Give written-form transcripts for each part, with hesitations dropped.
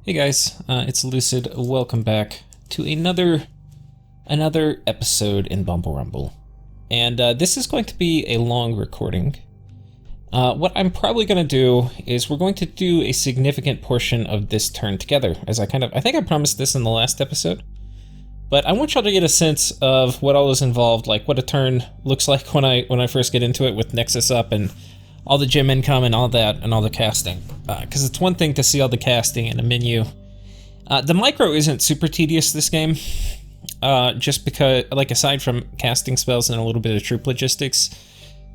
Hey guys, it's Lucid. Welcome back to another episode in Bumble Rumble. And this is going to be a long recording. What I'm probably going to do is we're going to do a significant portion of this turn together, as I think I promised this in the last episode. But I want y'all to get a sense of what all is involved, like what a turn looks like when I first get into it with Nexus up and all the gem income and all that and all the casting. Because it's one thing to see all the casting in a menu. The micro isn't super tedious this game, just because, like, aside from casting spells and a little bit of troop logistics,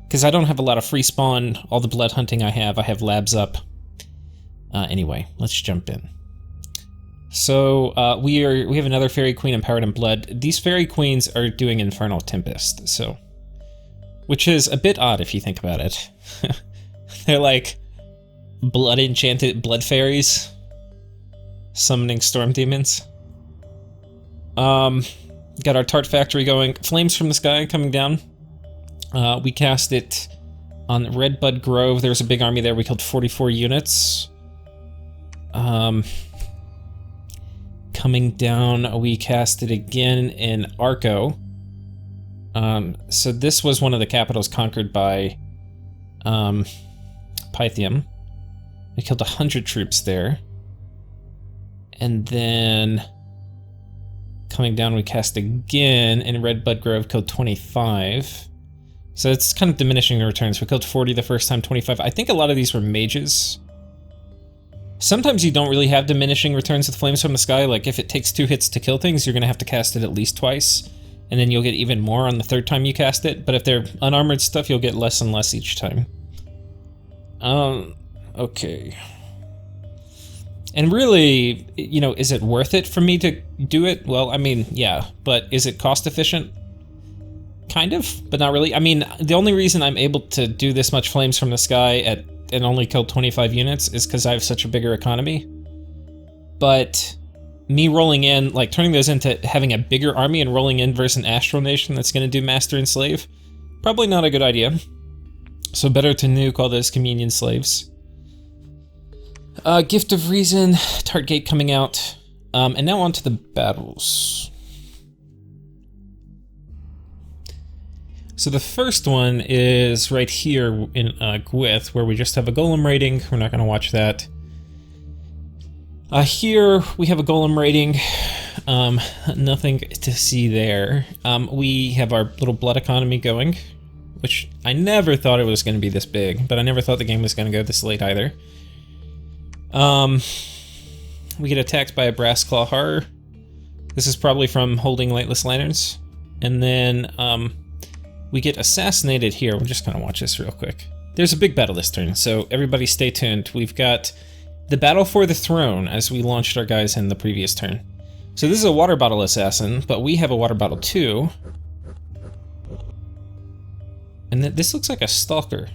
because I don't have a lot of free spawn. All the blood hunting I have labs up. Anyway, let's jump in. So we have another Fairy Queen empowered in blood. These Fairy Queens are doing Infernal Tempest, so, which is a bit odd if you think about it. They're like blood enchanted blood fairies summoning storm demons. Got our Tart Factory going. Flames from the Sky coming down. We cast it on Red Bud Grove. There was a big army there. We killed 44 units. Coming down, we cast it again in Arco. So this was one of the capitals conquered by Pythium. We killed 100 troops there. And then coming down, we cast again in Red Bud Grove, killed 25. So it's kind of diminishing the returns. We killed 40 the first time, 25. I think a lot of these were mages. Sometimes you don't really have diminishing returns with Flames from the Sky. Like, if it takes 2 hits to kill things, you're going to have to cast it at least twice. And then you'll get even more on the third time you cast it. But if they're unarmored stuff, you'll get less and less each time. Okay. And really, you know, is it worth it for me to do it? Well, I mean, yeah. But is it cost efficient? Kind of, but not really. I mean, the only reason I'm able to do this much Flames from the Sky and only kill 25 units is because I have such a bigger economy. But me rolling in, like turning those into having a bigger army and rolling in versus an Astral Nation that's going to do Master and Slave, probably not a good idea. So better to nuke all those Communion Slaves. Gift of Reason, Tart Gate coming out. And now on to the battles. So the first one is right here in Gwith, where we just have a Golem rating. We're not going to watch that. Here we have a Golem rating. Nothing to see there. We have our little blood economy going, which I never thought it was going to be this big, but I never thought the game was going to go this late either. We get attacked by a Brass Claw Horror. This is probably from holding Lightless Lanterns. And then we get assassinated here. We're just going to watch this real quick. There's a big battle this turn, so everybody stay tuned. We've got the battle for the throne as we launched our guys in the previous turn. So this is a water bottle assassin, but we have a water bottle too. And this looks like a stalker.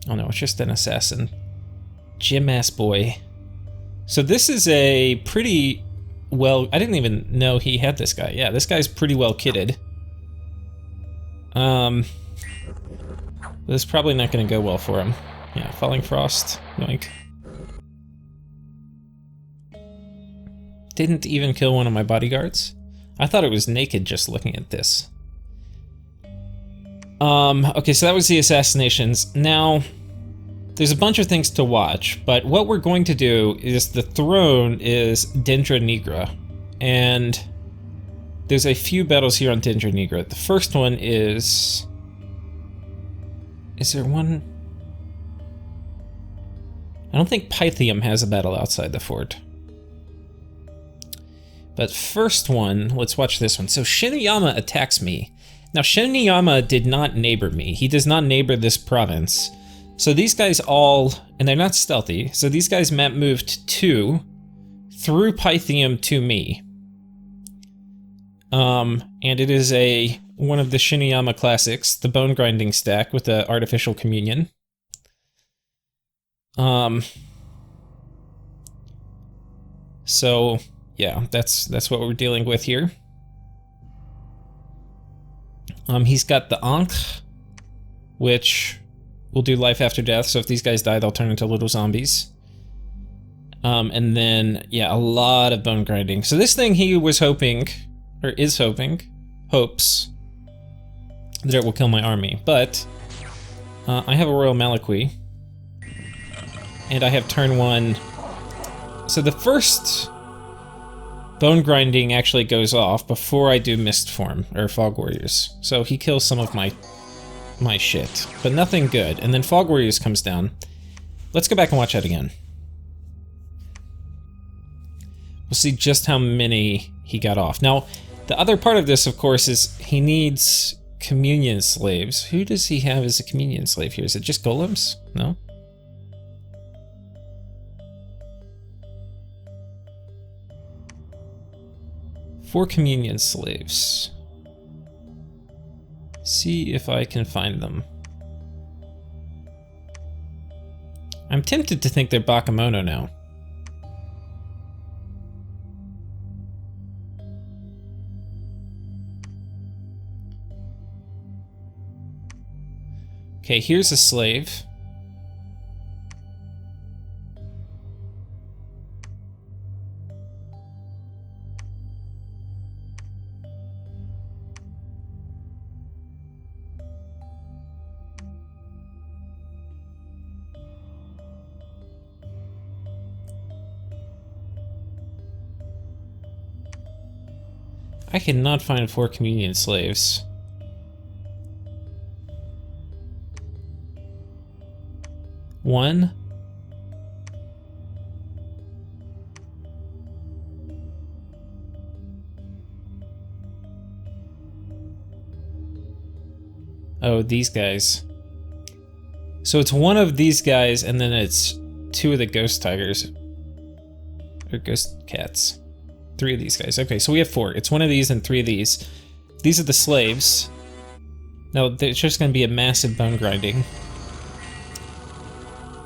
Oh no, it's just an assassin. Gym-ass boy. So this is a pretty well... I didn't even know he had this guy. Yeah, this guy's pretty well kitted. This is probably not going to go well for him. Yeah, Falling Frost. Yoink. Didn't even kill one of my bodyguards. I thought it was naked just looking at this. Okay, so that was the assassinations. Now, there's a bunch of things to watch, but what we're going to do is the throne is Dendra Nigra. And there's a few battles here on Dendra Nigra. The first one is... Is there one? I don't think Pythium has a battle outside the fort. But first one, let's watch this one. So Shinuyama attacks me. Now Shinuyama did not neighbor me. He does not neighbor this province. So these guys all, and they're not stealthy, so these guys map moved 2 through Pythium to me. And it is one of the Shinuyama classics, the Bone Grinding stack with the Artificial Communion. So yeah, that's what we're dealing with here. He's got the Ankh, which will do life after death, so if these guys die, they'll turn into little zombies. And then, yeah, a lot of bone grinding. So this thing he was hoping, or is hoping, hopes that it will kill my army. But I have a Royal Malakwi, and I have turn 1. So the first bone grinding actually goes off before I do Mist Form, or Fog Warriors. So he kills some of my shit, but nothing good. And then Fog Warriors comes down. Let's go back and watch that again. We'll see just how many he got off. Now, the other part of this, of course, is he needs communion slaves. Who does he have as a communion slave here? Is it just golems? No? Four communion slaves. See if I can find them. I'm tempted to think they're Bakemono now. Okay, here's a slave. I cannot find 4 communion slaves. One. Oh, these guys. So it's one of these guys, and then it's 2 of the ghost tigers. Or ghost cats. 3 of these guys. Okay, so we have 4. It's 1 of these and 3 of these. These are the slaves. Now, there's just going to be a massive bone grinding.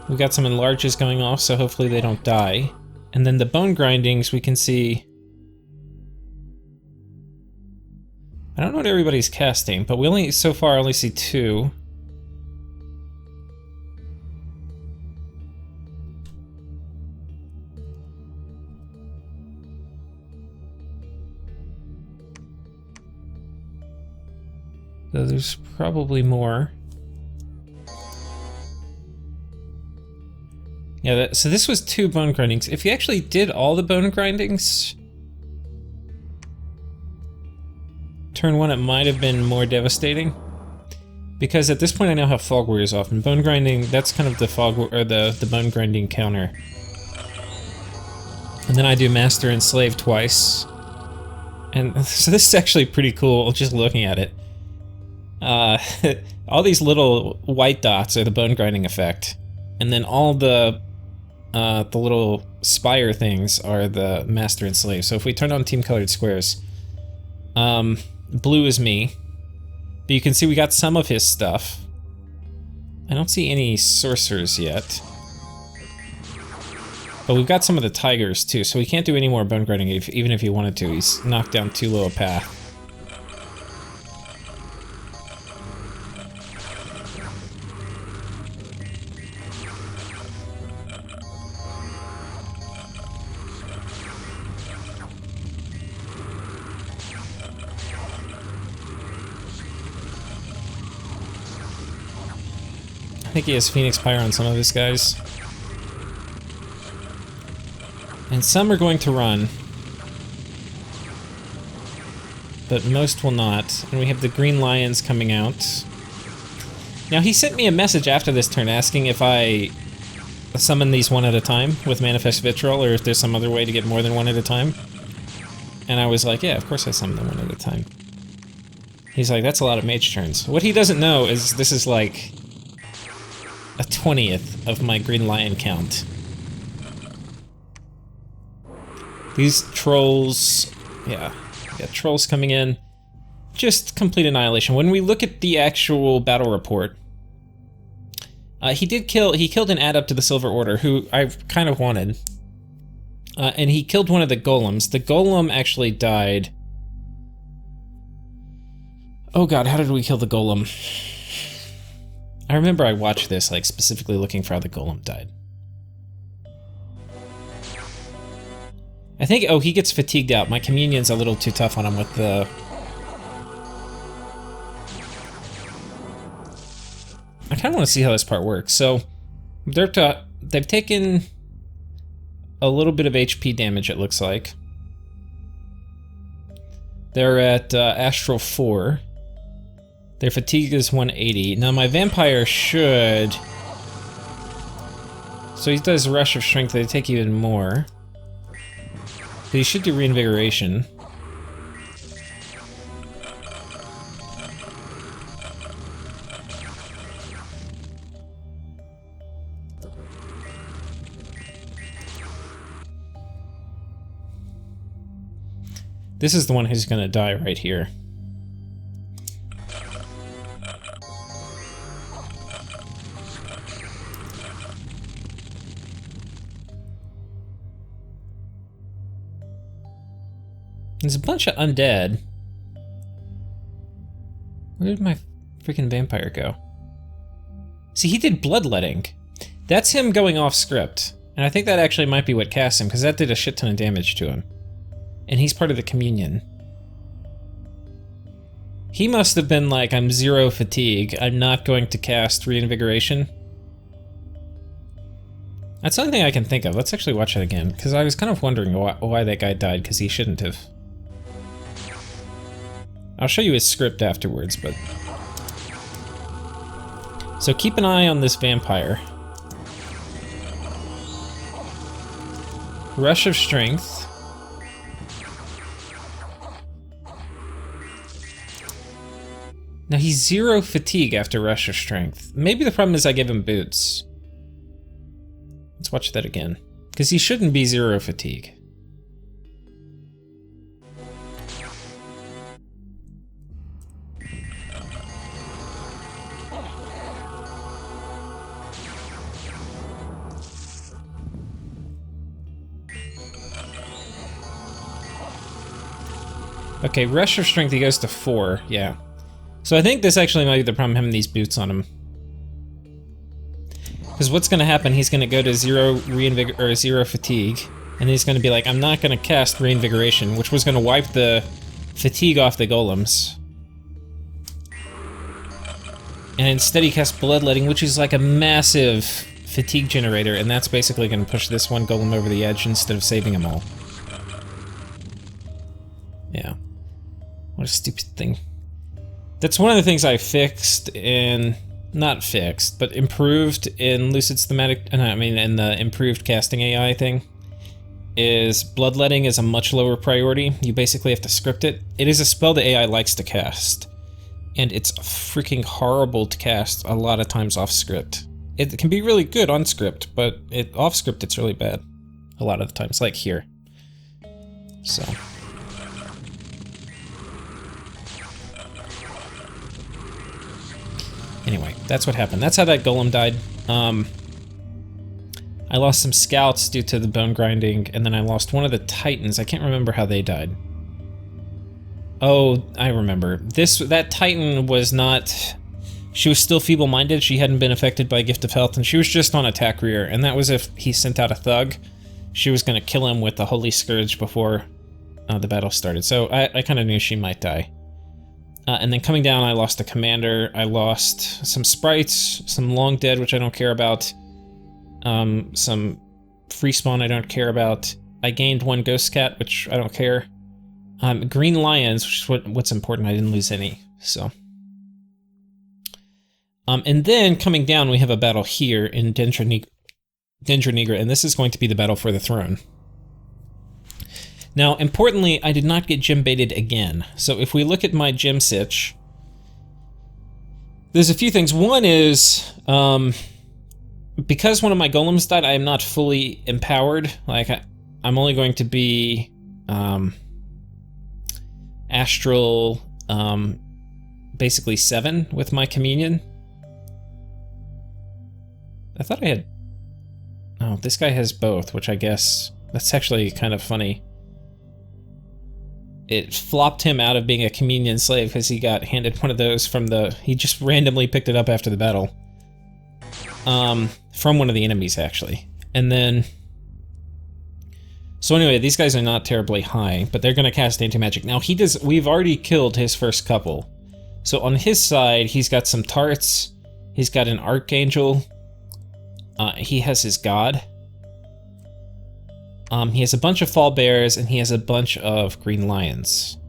We got some enlarges going off, so hopefully they don't die. And then the bone grindings, we can see... I don't know what everybody's casting, but we only, so far, only see 2. So there's probably more. Yeah, so this was 2 bone grindings. If you actually did all the bone grindings, turn 1 it might have been more devastating. Because at this point I now have Fog Warriors off, and bone grinding, that's kind of the the bone grinding counter. And then I do Master and Slave twice. And so this is actually pretty cool, just looking at it. All these little white dots are the bone grinding effect. And then all the little spire things are the Master and Slave. So if we turn on team colored squares, blue is me. But you can see we got some of his stuff. I don't see any sorcerers yet. But we've got some of the tigers too, so we can't do any more bone grinding even if he wanted to. He's knocked down too low a path. I think he has Phoenix Pyre on some of his guys. And some are going to run. But most will not. And we have the Green Lions coming out. Now he sent me a message after this turn asking if I summon these 1 at a time with Manifest Vitriol, or if there's some other way to get more than 1 at a time. And I was like, yeah, of course I summon them 1 at a time. He's like, that's a lot of mage turns. What he doesn't know is this is like a 20th of my Green Lion count. These trolls, yeah, trolls coming in, just complete annihilation. When we look at the actual battle report, he killed an adept to the Silver Order, who I kind of wanted. And he killed 1 of the golems. The golem actually died. Oh god, how did we kill the golem? I remember I watched this, like, specifically looking for how the golem died. I think, oh, he gets fatigued out. My communion's a little too tough on him with the... I kind of want to see how this part works. So, they've taken a little bit of HP damage, it looks like. They're at Astral 4. Their fatigue is 180. Now my vampire should... So he does Rush of Strength, they take even more. But he should do Reinvigoration. This is the one who's gonna die right here. There's a bunch of undead. Where did my freaking vampire go? See, he did bloodletting. That's him going off script. And I think that actually might be what cast him, because that did a shit ton of damage to him. And he's part of the communion. He must have been like, I'm 0 fatigue. I'm not going to cast Reinvigoration. That's the only thing I can think of. Let's actually watch it again, because I was kind of wondering why that guy died, because he shouldn't have. I'll show you his script afterwards, but... So keep an eye on this vampire. Rush of Strength. Now he's 0 fatigue after Rush of Strength. Maybe the problem is I give him boots. Let's watch that again. Because he shouldn't be 0 fatigue. Okay, Rush of Strength, he goes to 4, yeah. So I think this actually might be the problem, having these boots on him. Because what's going to happen, he's going to go to 0 fatigue, and he's going to be like, I'm not going to cast Reinvigoration, which was going to wipe the fatigue off the golems. And instead he casts Bloodletting, which is like a massive fatigue generator, and that's basically going to push this one golem over the edge instead of saving them all. Yeah. What a stupid thing. That's one of the things I fixed in... Not fixed, but improved in Lucid's thematic... I mean, in the improved casting AI thing. Is Bloodletting is a much lower priority. You basically have to script it. It is a spell the AI likes to cast. And it's freaking horrible to cast a lot of times off script. It can be really good on script, but off script it's really bad. A lot of the times, like here. So... Anyway, that's what happened. That's how that golem died. I lost some scouts due to the bone grinding, and then I lost one of the titans. I can't remember how they died. Oh, I remember. That titan was not... She was still feeble-minded. She hadn't been affected by Gift of Health, and she was just on attack rear. And that was if he sent out a thug. She was going to kill him with the Holy Scourge before the battle started. So I kind of knew she might die. And then coming down, I lost a commander, I lost some sprites, some long dead, which I don't care about, some free spawn I don't care about. I gained 1 ghost cat, which I don't care. Green lions, which is what's important, I didn't lose any, so. And then coming down, we have a battle here in Dendra Nigra, and this is going to be the battle for the throne. Now, importantly, I did not get gem baited again. So if we look at my gem sitch, there's a few things. One is, because one of my golems died, I am not fully empowered. Like, I'm only going to be astral, basically 7 with my communion. I thought I had... Oh, this guy has both, which I guess... That's actually kind of funny. It flopped him out of being a communion slave because he got handed one of those from the... He just randomly picked it up after the battle. From one of the enemies, actually. And then... So anyway, these guys are not terribly high, but they're going to cast anti-magic. Now we've already killed his first couple. So on his side, he's got some tarts, he's got an archangel, he has his god, he has a bunch of fall bears, and he has a bunch of green lions.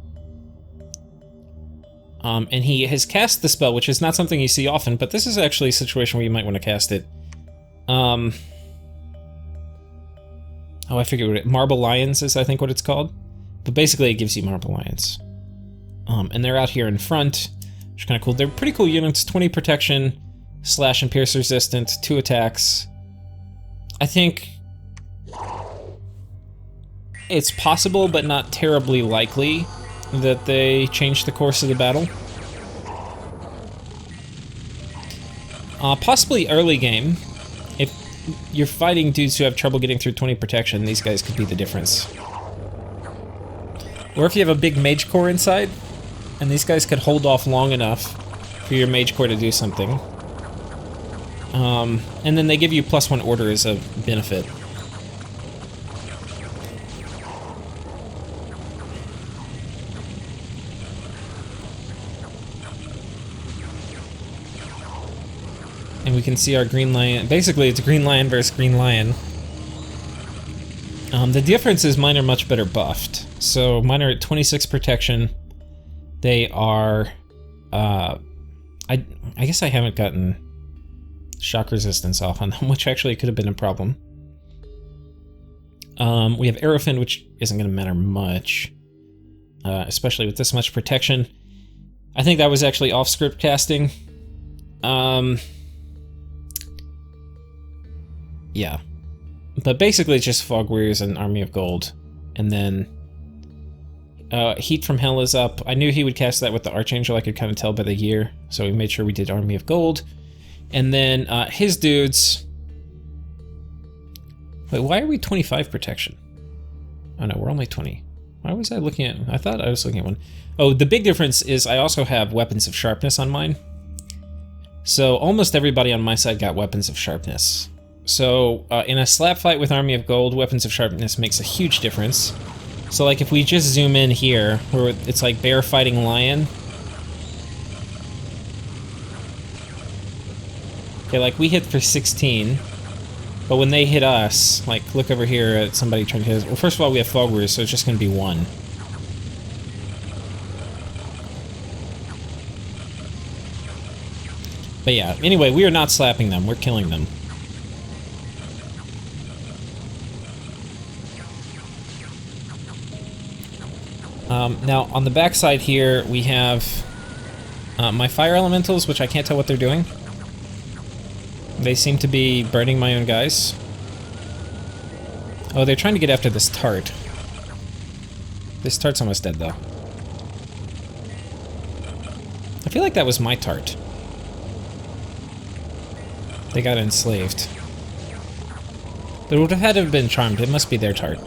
And he has cast the spell, which is not something you see often, but this is actually a situation where you might want to cast it. Oh, I forget what Marble Lions is, I think, what it's called. But basically, it gives you Marble Lions. And they're out here in front, which is kind of cool. They're pretty cool units. 20 protection, slash and pierce resistant, 2 attacks. I think it's possible, but not terribly likely, that they change the course of the battle. Possibly early game. If you're fighting dudes who have trouble getting through 20 protection, these guys could be the difference. Or if you have a big mage core inside, and these guys could hold off long enough for your mage core to do something. And then they give you +1 order as a benefit. And we can see our green lion. Basically, it's green lion versus green lion. The difference is mine are much better buffed. So mine are at 26 protection. They are... I guess I haven't gotten shock resistance off on them, which actually could have been a problem. We have Aerofin, which isn't going to matter much. Especially with this much protection. I think that was actually off-script casting. Yeah. But basically it's just Fog Warriors and Army of Gold. And then Heat from Hell is up. I knew he would cast that with the Archangel, I could kind of tell by the gear. So we made sure we did Army of Gold. And then his dudes... Wait, why are we 25 protection? Oh no, we're only 20. Why was I looking at... I thought I was looking at one. Oh, the big difference is I also have Weapons of Sharpness on mine. So almost everybody on my side got Weapons of Sharpness. So in a slap fight with Army of Gold, Weapons of Sharpness makes a huge difference. So like if we just zoom in here, where it's like bear fighting lion. Okay, like we hit for 16, but when they hit us, like look over here at somebody trying to hit us. Well, first of all, we have Fog Warriors, so it's just going to be 1. But yeah, anyway, we are not slapping them, we're killing them. Now, on the back side here, we have my fire elementals, which I can't tell what they're doing. They seem to be burning my own guys. Oh, they're trying to get after this tart. This tart's almost dead, though. I feel like that was my tart. They got enslaved. But it would have had to have been charmed. It must be their tart.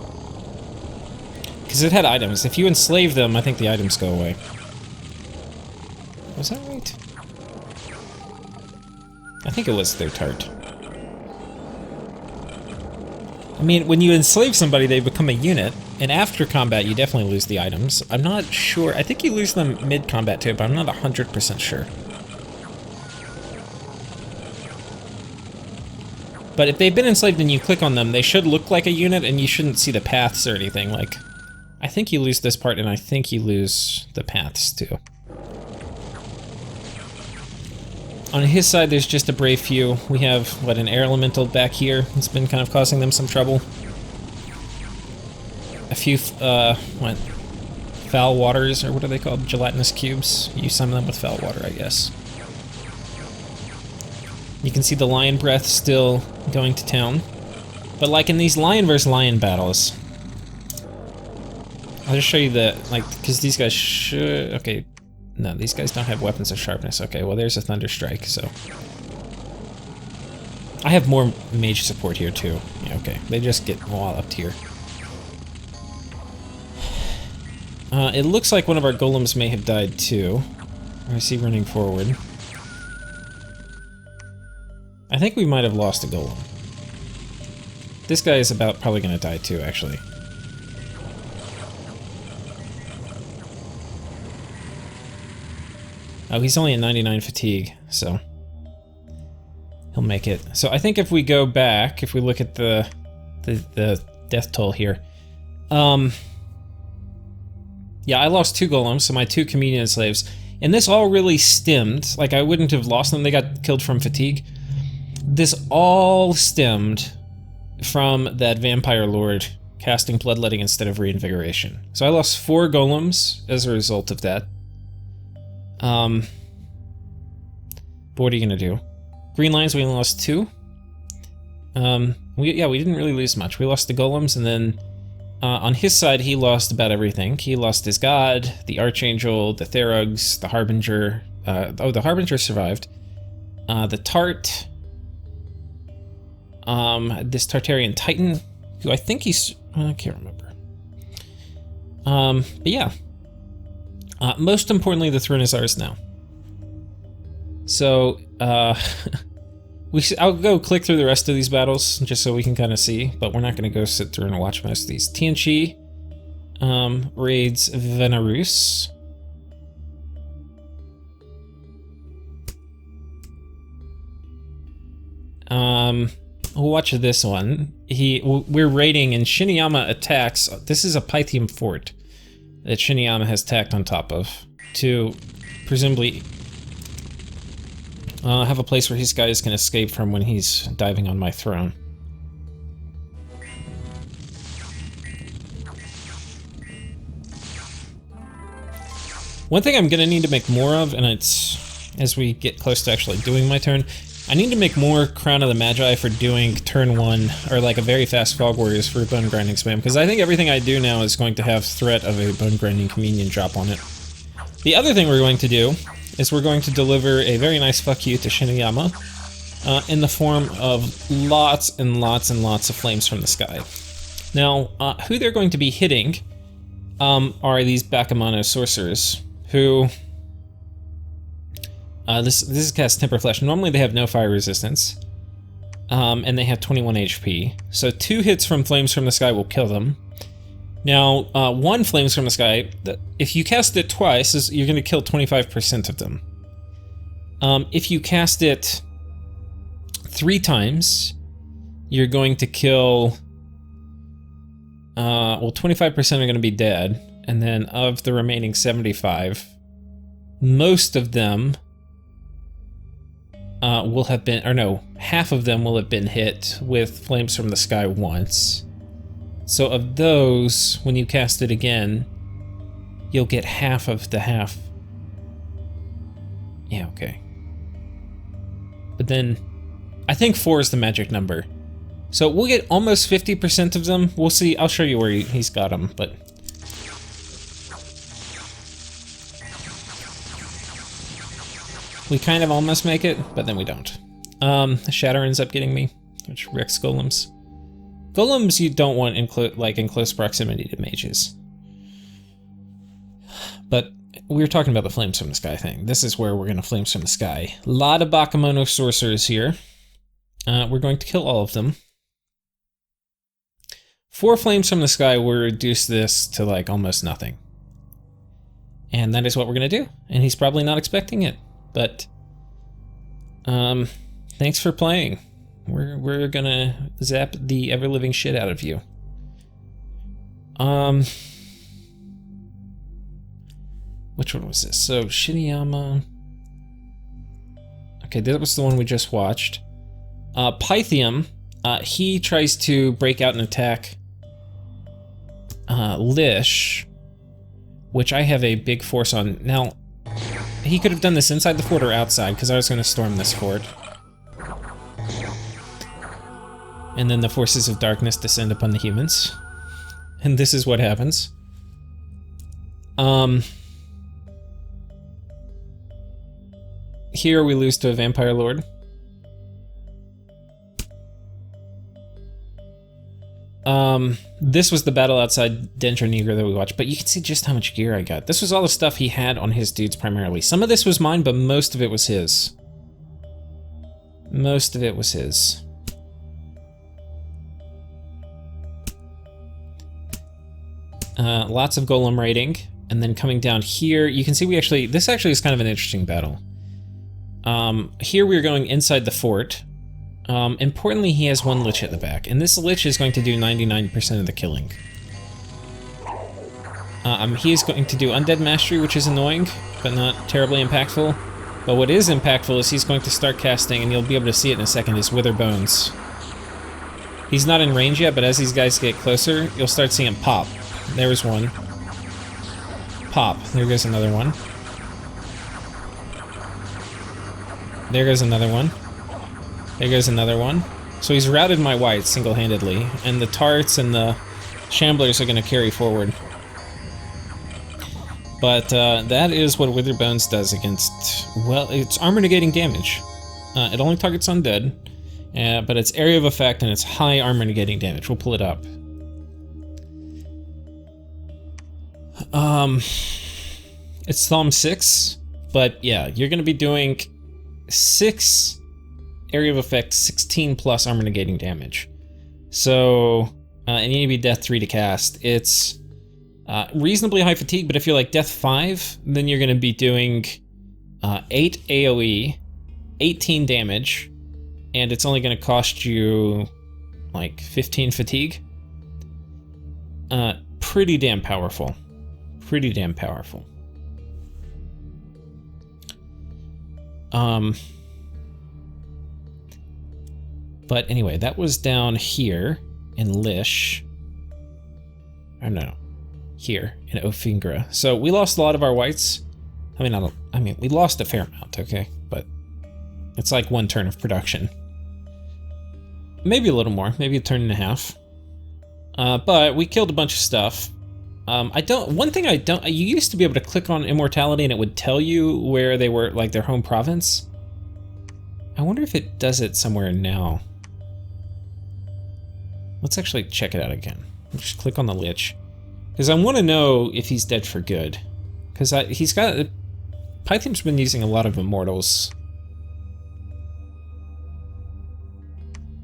Because it had items. If you enslave them, I think the items go away. Was that right? I think it was their tart. I mean, when you enslave somebody, they become a unit, and after combat, you definitely lose the items. I'm not sure. I think you lose them mid-combat too, but I'm not 100% sure. But if they've been enslaved and you click on them, they should look like a unit, and you shouldn't see the paths or anything. Like, I think you lose this part, and I think you lose the paths too. On his side, there's just a brave few. We have, what, an air elemental back here. It's been kind of causing them some trouble. A few, what? Foul waters, or what are they called? Gelatinous cubes. You summon them with foul water, I guess. You can see the lion breath still going to town. But like in these lion versus lion battles, I'll just show you the, like, because these guys should, okay, no, these guys don't have Weapons of Sharpness. Okay, well there's a Thunder Strike, so. I have more mage support here too. Yeah, okay, they just get walloped here. It looks like one of our golems may have died too. I see running forward. I think we might have lost a golem. This guy is about probably going to die too, actually. Oh, he's only at 99 fatigue, so he'll make it. So I think if we go back, if we look at the death toll here, yeah, I lost 2 golems, so my 2 communion slaves, and this all really stemmed, like I wouldn't have lost them, they got killed from fatigue. This all stemmed from that vampire lord casting bloodletting instead of reinvigoration. So I lost 4 golems as a result of that. But what are you gonna do? Green Lions, we only lost 2. We didn't really lose much. We lost the golems, and then on his side, he lost about everything. He lost his god, the Archangel, the Therugs, the Harbinger. The Harbinger survived. The Tart. This Tartarian Titan, who I think he's... I can't remember. But yeah. Most importantly, the throne is ours now. So, I'll go click through the rest of these battles just so we can kind of see, but we're not going to go sit through and watch most of these. Tianchi raids Venarus. We'll watch this one. We're raiding, and Shinuyama attacks. This is a Pythium fort that Shinuyama has tacked on top of to presumably have a place where his guys can escape from when he's diving on my throne. One thing I'm gonna need to make more of, and it's as we get close to actually doing my turn, I need to make more Crown of the Magi for doing turn 1, or like a very fast Fog Warriors for bone grinding spam, because I think everything I do now is going to have threat of a bone grinding communion drop on it. The other thing we're going to do is we're going to deliver a very nice fuck you to Shinuyama in the form of lots and lots and lots of flames from the sky. Now, who they're going to be hitting are these Bakemono sorcerers, who... this is cast Temper Flesh. Normally they have no fire resistance, and they have 21 HP. So 2 hits from Flames from the Sky will kill them. Now, 1 Flames from the Sky, if you cast it twice, you're going to kill 25% of them. If you cast it 3 times, you're going to kill... well, 25% are going to be dead, and then of the remaining 75, most of them... will have been, or no, half of them will have been hit with Flames from the Sky once. So of those, when you cast it again, you'll get half of the half. Yeah, okay. But then, I think 4 is the magic number. So we'll get almost 50% of them. We'll see, I'll show you where he's got them, but... we kind of almost make it, but then we don't. Shatter ends up getting me, which wrecks golems. Golems you don't want in close proximity to mages. But we were talking about the Flames from the Sky thing. This is where we're going to Flames from the Sky. A lot of Bakemono sorcerers here. We're going to kill all of them. 4 Flames from the Sky will reduce this to like almost nothing. And that is what we're going to do. And he's probably not expecting it. But, thanks for playing. We're gonna zap the ever-living shit out of you. Which one was this? So, Shinuyama... okay, that was the one we just watched. Pythium, he tries to break out and attack Lish, which I have a big force on. Now, he could have done this inside the fort or outside, because I was going to storm this fort. And then the forces of darkness descend upon the humans. And this is what happens. Here we lose to a vampire lord. This was the battle outside Dendro Negro that we watched, but you can see just how much gear I got. This was all the stuff he had on his dudes primarily. Some of this was mine, but most of it was his. Most of it was his. Lots of golem raiding. And then coming down here, you can see this actually is kind of an interesting battle. Here we're going inside the fort. Importantly, he has one Lich at the back, and this Lich is going to do 99% of the killing. He is going to do Undead Mastery, which is annoying, but not terribly impactful. But what is impactful is he's going to start casting, and you'll be able to see it in a second, his Wither Bones. He's not in range yet, but as these guys get closer, you'll start seeing him pop. There's one. Pop. There goes another one. There goes another one. There goes another one. So he's routed my whites single-handedly, and the Tarts and the Shamblers are going to carry forward. But that is what Wither Bones does against, well, it's armor negating damage. It only targets undead, but it's area of effect and it's high armor negating damage. We'll pull it up. It's Thumb 6, but yeah, you're going to be doing 6 area of effect, 16 plus armor negating damage. So, and you need to be Death 3 to cast. It's reasonably high fatigue, but if you're like Death 5, then you're going to be doing 8 AoE, 18 damage, and it's only going to cost you like 15 fatigue. Pretty damn powerful. Pretty damn powerful. But anyway, that was down here in Lish. Or no, here in Ofingra. So we lost a lot of our whites. I mean, we lost a fair amount, okay? But it's like 1 turn of production. Maybe a little more, maybe a turn and a half. But we killed a bunch of stuff. One thing you used to be able to click on Immortality and it would tell you where they were, like their home province. I wonder if it does it somewhere now. Let's actually check it out again. Just click on the Lich. Because I want to know if he's dead for good. Because he's got... Pythium's been using a lot of Immortals.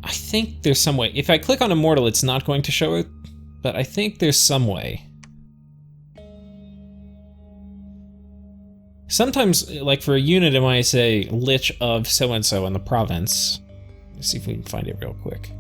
I think there's some way. If I click on Immortal, it's not going to show it. But I think there's some way. Sometimes, like for a unit, it might say Lich of so-and-so in the province. Let's see if we can find it real quick.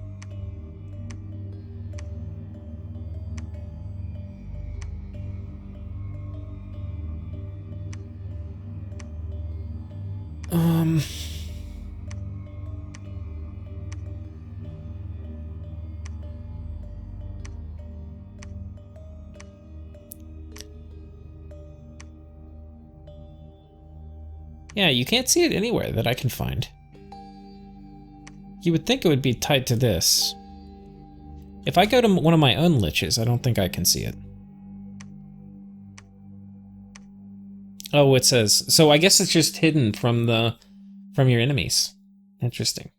Yeah, you can't see it anywhere that I can find. You would think it would be tied to this. If I go to one of my own liches, I don't think I can see it. Oh, it says, so I guess it's just hidden from your enemies. Interesting.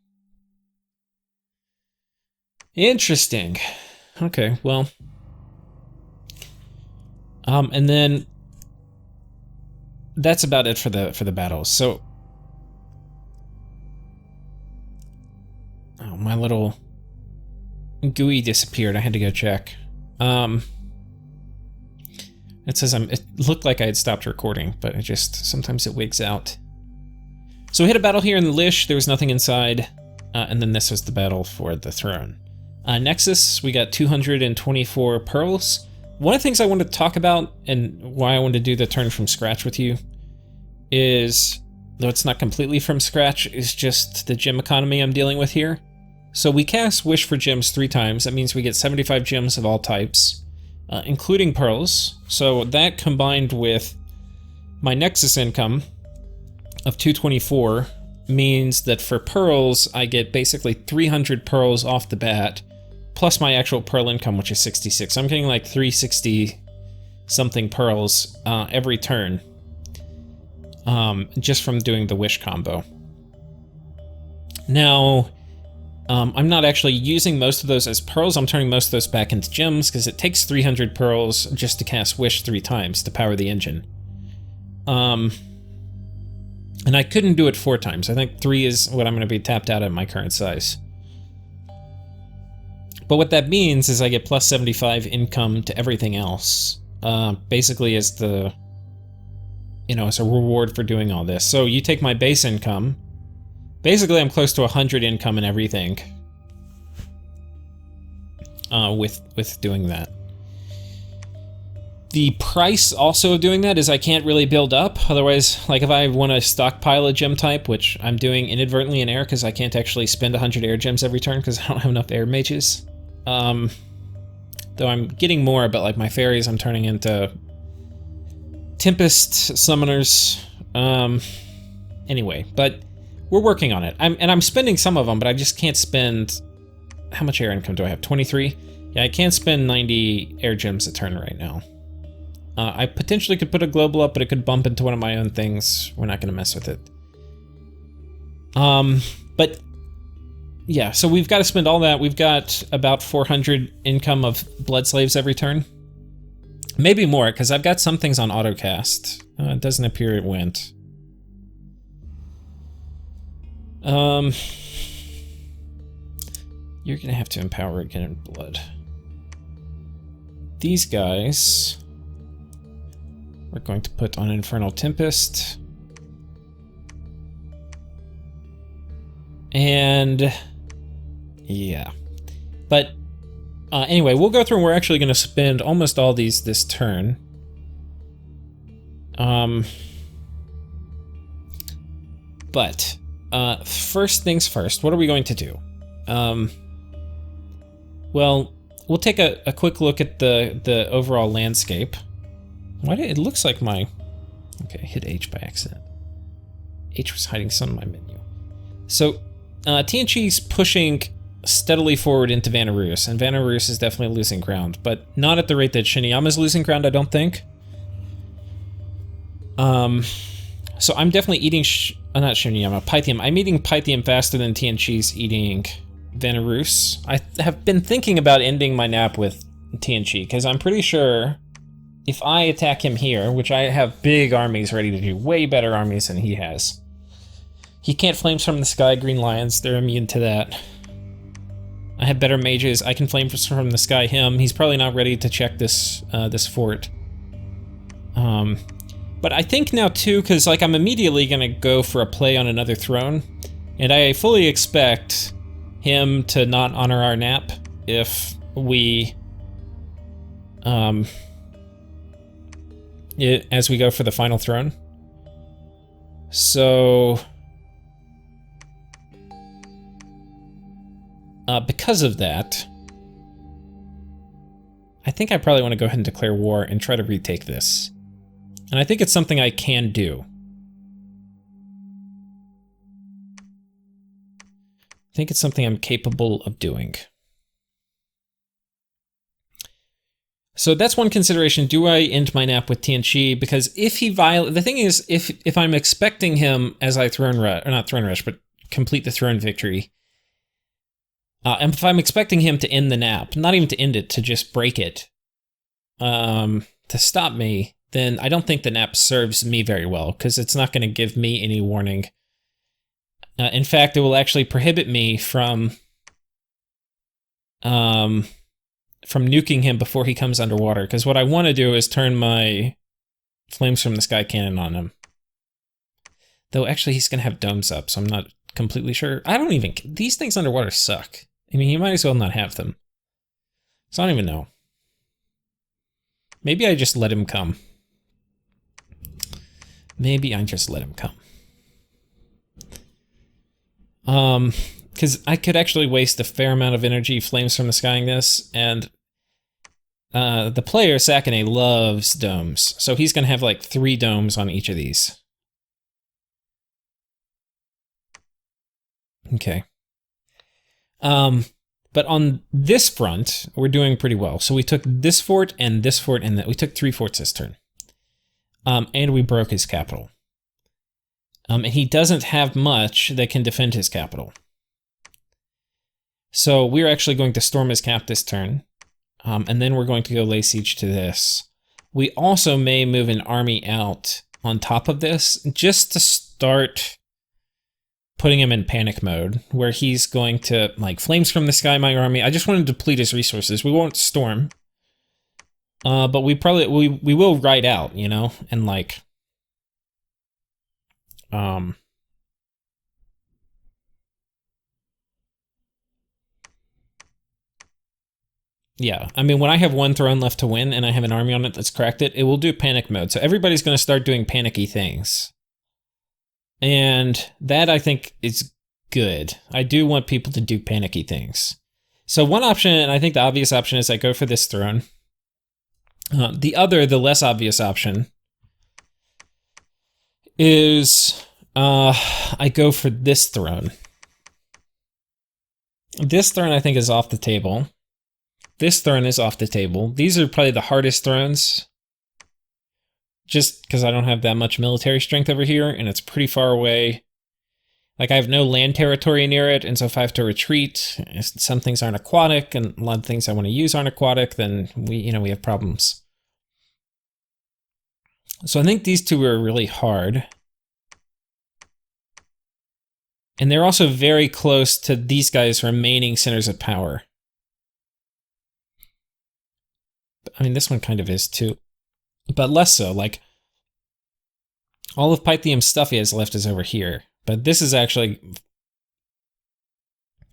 Interesting. Okay, well. And then that's about it for the battles. So, oh, my little GUI disappeared. I had to go check. It says it looked like I had stopped recording, but sometimes it wigs out. So we hit a battle here in the Lish. There was nothing inside, and then this was the battle for the throne. Nexus, we got 224 pearls. One of the things I wanted to talk about, and why I wanted to do the turn from scratch with you, is, though it's not completely from scratch, is just the gem economy I'm dealing with here. So we cast Wish for Gems 3 times. That means we get 75 gems of all types, including pearls. So that combined with my Nexus income of 224 means that for pearls, I get basically 300 pearls off the bat, plus my actual pearl income, which is 66. I'm getting like 360 something pearls every turn, just from doing the Wish combo. Now, I'm not actually using most of those as pearls. I'm turning most of those back into gems because it takes 300 pearls just to cast Wish 3 times to power the engine. And I couldn't do it 4 times. I think 3 is what I'm going to be tapped out at my current size. But what that means is I get plus 75 income to everything else. basically as the, as a reward for doing all this. So you take my base income. Basically, I'm close to 100 income and everything with doing that. The price also of doing that is I can't really build up. Otherwise, like if I want to stockpile a gem type, which I'm doing inadvertently in air because I can't actually spend 100 air gems every turn because I don't have enough air mages. Though I'm getting more, but like my fairies I'm turning into Tempest summoners. Anyway, but we're working on it. I'm spending some of them, but I just can't spend... How much air income do I have? 23? Yeah, I can't spend 90 air gems a turn right now. I potentially could put a global up, but it could bump into one of my own things. We're not going to mess with it. But yeah, so we've got to spend all that. We've got about 400 income of blood slaves every turn. Maybe more, because I've got some things on autocast. It doesn't appear it went. You're going to have to empower again in blood. These guys... We're going to put on Infernal Tempest. And yeah. But anyway, we'll go through and we're actually going to spend almost all these this turn. But first things first, what are we going to do? Well, we'll take a quick look at the overall landscape. Why did it looks like my... Okay, I hit H by accident. H was hiding some of my menu. So, TNG's pushing steadily forward into Vanarus, and Vanarus is definitely losing ground, but not at the rate that Shinuyama's losing ground, I don't think. So I'm definitely eating... not Shinuyama, Pythium. I'm eating Pythium faster than TNG's eating Vanarus. I have been thinking about ending my nap with TNG, because I'm pretty sure... If I attack him here, which I have big armies ready to do, way better armies than he has. He can't Flames from the Sky, Green Lions, they're immune to that. I have better mages, I can Flames from the Sky him. He's probably not ready to check this this fort. But I think now too, because like I'm immediately gonna go for a play on another throne, and I fully expect him to not honor our nap if we... as we go for the final throne. So... because of that, I think I probably want to go ahead and declare war and try to retake this. And I think it's something I can do. I think it's something I'm capable of doing. So that's one consideration. Do I end my nap with TNG? Because if he the thing is, if I'm expecting him as I throne rush, or not throne rush, but complete the throne victory, and if I'm expecting him to end the nap, not even to end it, to just break it, to stop me, then I don't think the nap serves me very well, because it's not going to give me any warning. In fact, it will actually prohibit me from nuking him before he comes underwater, because what I want to do is turn my Flames from the Sky cannon on him. Though actually he's going to have domes up, so I'm not completely sure. I don't even... These things underwater suck. I mean, you might as well not have them. So I don't even know. Maybe I just let him come. Maybe I just let him come. Because I could actually waste a fair amount of energy Flames from the Skying this, and the player, Sakane, loves domes. So he's going to have like 3 domes on each of these. Okay. But on this front, we're doing pretty well. So we took this fort, and we took 3 forts this turn. And we broke his capital. And he doesn't have much that can defend his capital. So we're actually going to storm his cap this turn. And then we're going to go lay siege to this. We also may move an army out on top of this, just to start putting him in panic mode, where he's going to, like, Flames from the Sky my army. I just want to deplete his resources. We won't storm. But we will ride out, you know, and like, yeah, I mean, when I have one throne left to win and I have an army on it that's cracked it will do panic mode. So everybody's going to start doing panicky things. And that, I think, is good. I do want people to do panicky things. So one option, and I think the obvious option, is I go for this throne. The less obvious option, is I go for this throne. This throne, I think, is off the table. This throne is off the table. These are probably the hardest thrones, just because I don't have that much military strength over here, and it's pretty far away. Like, I have no land territory near it, and so if I have to retreat, some things aren't aquatic, and a lot of things I want to use aren't aquatic, then we have problems. So I think these two are really hard. And they're also very close to these guys' remaining centers of power. I mean, this one kind of is too, but less so. Like, all of Pythium's stuff he has left is over here, but this is actually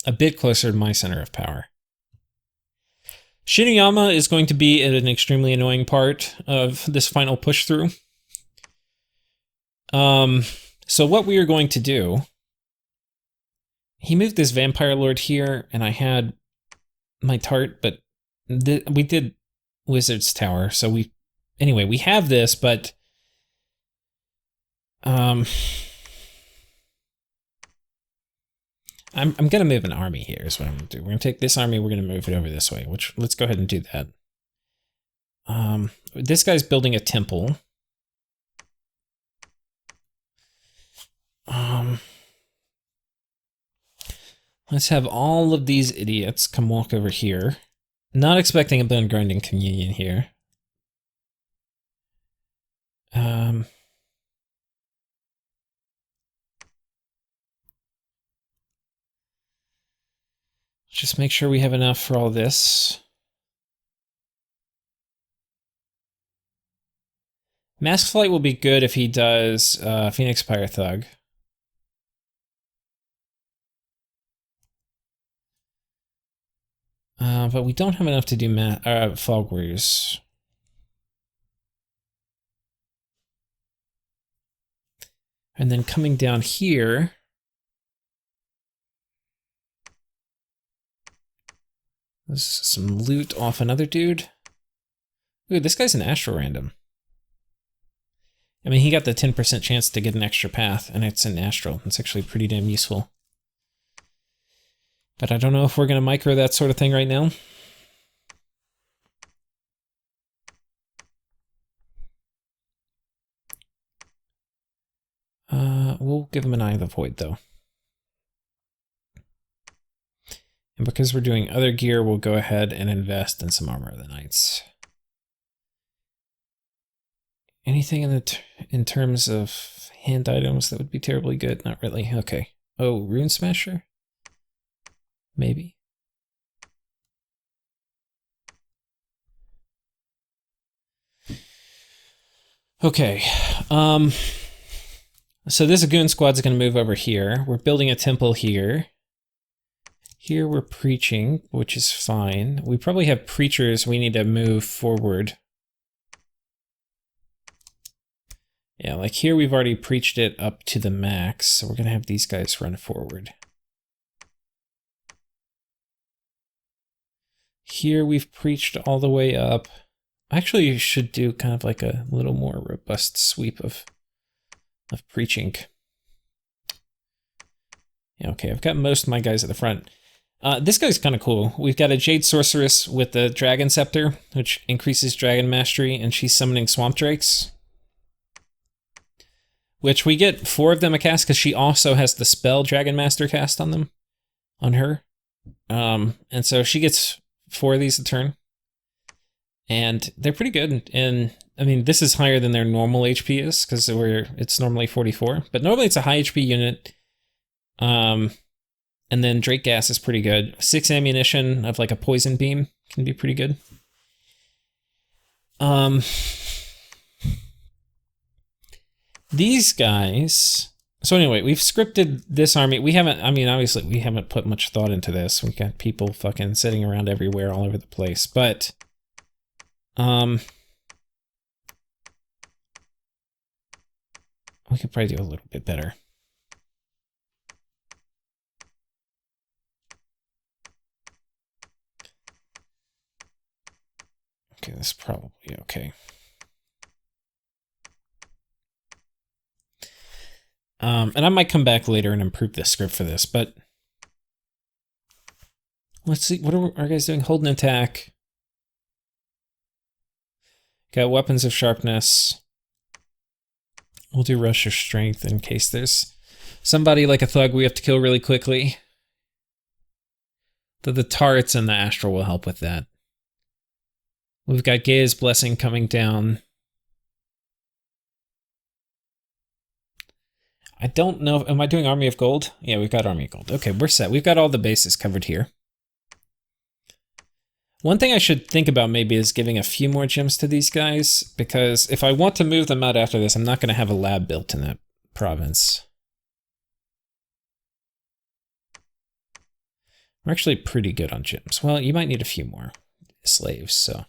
a bit closer to my center of power. Shinuyama is going to be an extremely annoying part of this final push through. So what we are going to do, he moved this Vampire Lord here, and I had my Tart, but we did Wizard's Tower, so we have this, but I'm gonna move an army here is what I'm gonna do. We're gonna take this army, we're gonna move it over this way, which, let's go ahead and do that. This guy's building a temple. Let's have all of these idiots come walk over here. Not expecting a bone grinding communion here. Just make sure we have enough for all this. Mask Flight will be good if he does Phoenix Pyre Thug. But we don't have enough to do Fog Warriors. And then coming down here, there's some loot off another dude. Ooh, this guy's an Astral Random. I mean, he got the 10% chance to get an extra path, and it's an Astral. It's actually pretty damn useful. But I don't know if we're going to micro that sort of thing right now. We'll give him an Eye of the Void, though. And because we're doing other gear, we'll go ahead and invest in some Armor of the Knights. Anything in terms of hand items that would be terribly good? Not really. Okay. Oh, Rune Smasher? Maybe. Okay. So this Goon Squad's going to move over here. We're building a temple here. Here we're preaching, which is fine. We probably have preachers we need to move forward. Yeah, like here we've already preached it up to the max, so we're going to have these guys run forward. Here we've preached all the way up. Actually, you should do kind of like a little more robust sweep of preaching. Yeah, okay, I've got most of my guys at the front. This guy's kind of cool. We've got a Jade Sorceress with the Dragon Scepter, which increases Dragon Mastery, and she's summoning Swamp Drakes. Which we get 4 of them a cast, because she also has the spell Dragon Master cast on them. On her. And so she gets 4 of these a turn. And they're pretty good. And I mean, this is higher than their normal HP is, because it's normally 44. But normally it's a high HP unit. And then Drake Gas is pretty good. 6 ammunition of like a poison beam can be pretty good. These guys. So anyway, we've scripted this army. We haven't, I mean, obviously we haven't put much thought into this. We've got people fucking sitting around everywhere, all over the place. But, we could probably do a little bit better. Okay, this is probably okay. And I might come back later and improve the script for this, but let's see. What are our guys doing? Hold an attack. Got weapons of sharpness. We'll do rush or strength in case there's somebody like a thug we have to kill really quickly. The turrets and the astral will help with that. We've got Gaia's blessing coming down. I don't know. Am I doing Army of Gold? Yeah, we've got Army of Gold. Okay, we're set. We've got all the bases covered here. One thing I should think about maybe is giving a few more gems to these guys, because if I want to move them out after this, I'm not going to have a lab built in that province. We're actually pretty good on gems. Well, you might need a few more slaves, so.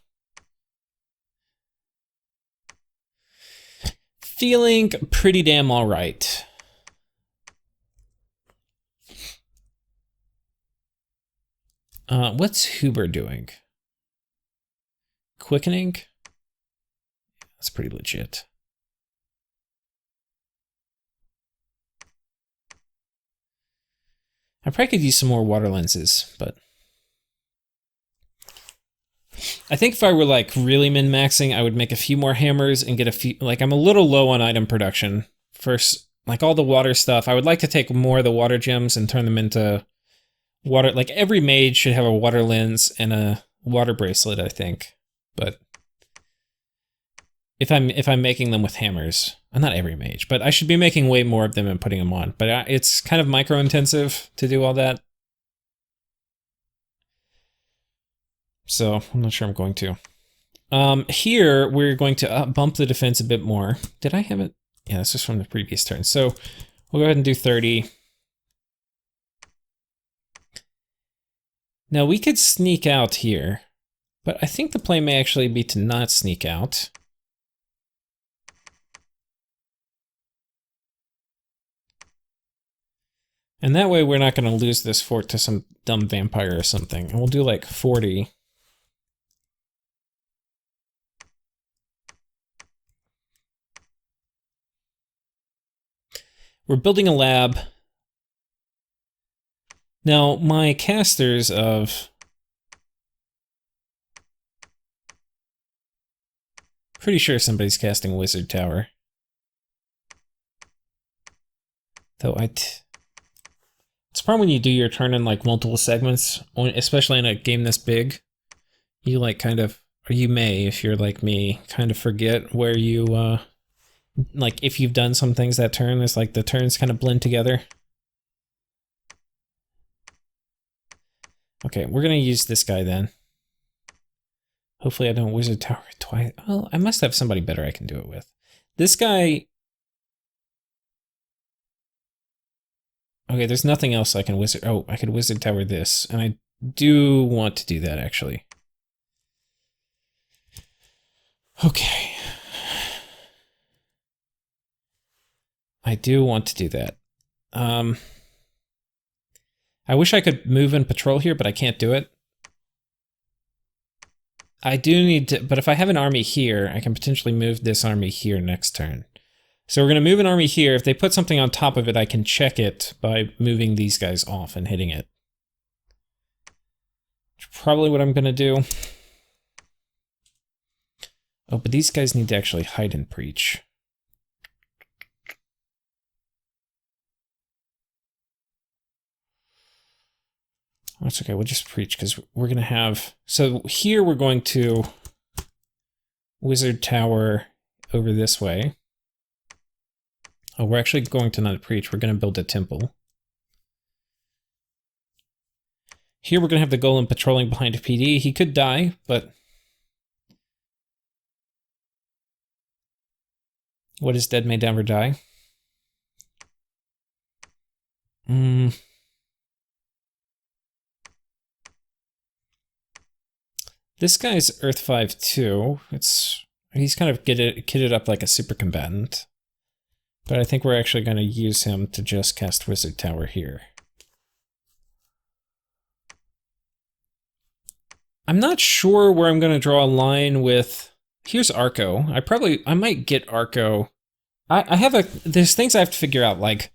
Feeling pretty damn all right. What's Huber doing? Quickening? That's pretty legit. I probably could use some more water lenses, but I think if I were like really min-maxing, I would make a few more hammers and get a few, like I'm a little low on item production. First, like all the water stuff, I would like to take more of the water gems and turn them into water, like every mage should have a water lens and a water bracelet, I think. But if I'm making them with hammers, not every mage, but I should be making way more of them and putting them on. But it's kind of micro intensive to do all that. So I'm not sure I'm going to. Here we're going to bump the defense a bit more. Did I have it? Yeah, this is from the previous turn. So we'll go ahead and do 30. Now we could sneak out here, but I think the play may actually be to not sneak out. And that way we're not going to lose this fort to some dumb vampire or something. And we'll do like 40. We're building a lab. Now, my casters of... Pretty sure somebody's casting Wizard Tower. Though it's a problem when you do your turn in like multiple segments, especially in a game this big. You like kind of, or you may, if you're like me, kind of forget where you, like if you've done some things that turn, it's like the turns kind of blend together. Okay, we're gonna use this guy then. Hopefully I don't Wizard Tower twice. Well, I must have somebody better I can do it with. This guy... Okay, there's nothing else I can Wizard... Oh, I could Wizard Tower this, and I do want to do that, actually. Okay. I do want to do that. I wish I could move and patrol here, but I can't do it. I do need to, but if I have an army here, I can potentially move this army here next turn. So we're going to move an army here. If they put something on top of it, I can check it by moving these guys off and hitting it. Which is probably what I'm going to do. Oh, but these guys need to actually hide and preach. That's okay, we'll just preach, because we're going to have... So here we're going to Wizard Tower over this way. Oh, we're actually going to not preach, we're going to build a temple. Here we're going to have the golem patrolling behind a PD. He could die, but... What is dead may never die? Hmm. This guy's Earth 5 too. He's kind of kitted up like a super combatant. But I think we're actually going to use him to just cast Wizard Tower here. I'm not sure where I'm going to draw a line with... Here's Arco. I might get Arco. There's things I have to figure out, like...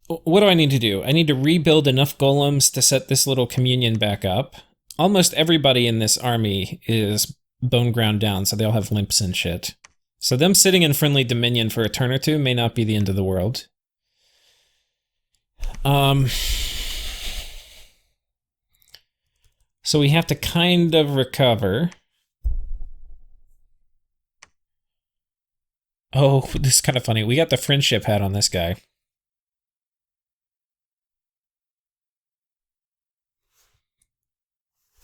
What do I need to do? I need to rebuild enough golems to set this little communion back up. Almost everybody in this army is bone ground down, so they all have limps and shit. So them sitting in friendly dominion for a turn or two may not be the end of the world. So we have to kind of recover. Oh, this is kind of funny. We got the friendship hat on this guy.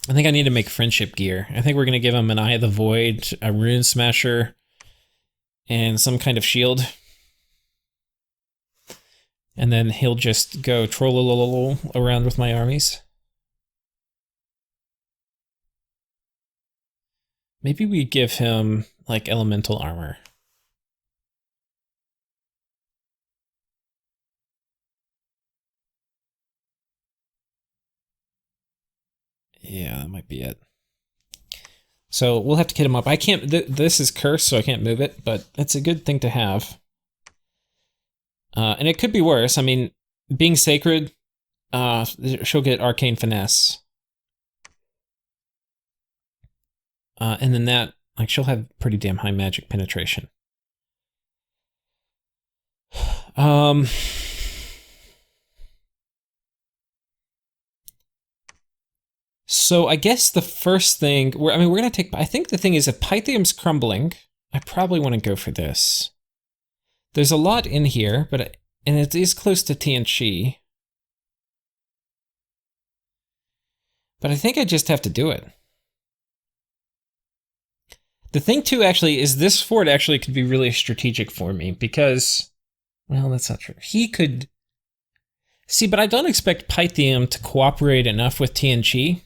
I think I need to make friendship gear. I think we're going to give him an Eye of the Void, a Rune Smasher, and some kind of shield. And then he'll just go troll around with my armies. Maybe we give him, like, elemental armor. Yeah, that might be it. So we'll have to kit him up. I can't... this is cursed, so I can't move it, but it's a good thing to have. And it could be worse. I mean, being sacred, she'll get Arcane Finesse. And then that, like, she'll have pretty damn high magic penetration. So I guess the first thing, we're going to take, I think the thing is if Pythium's crumbling, I probably want to go for this. There's a lot in here, and it is close to Tianchi. But I think I just have to do it. The thing too, actually, is this fort actually could be really strategic for me because, well, that's not true. He could, see, but I don't expect Pythium to cooperate enough with Tianchi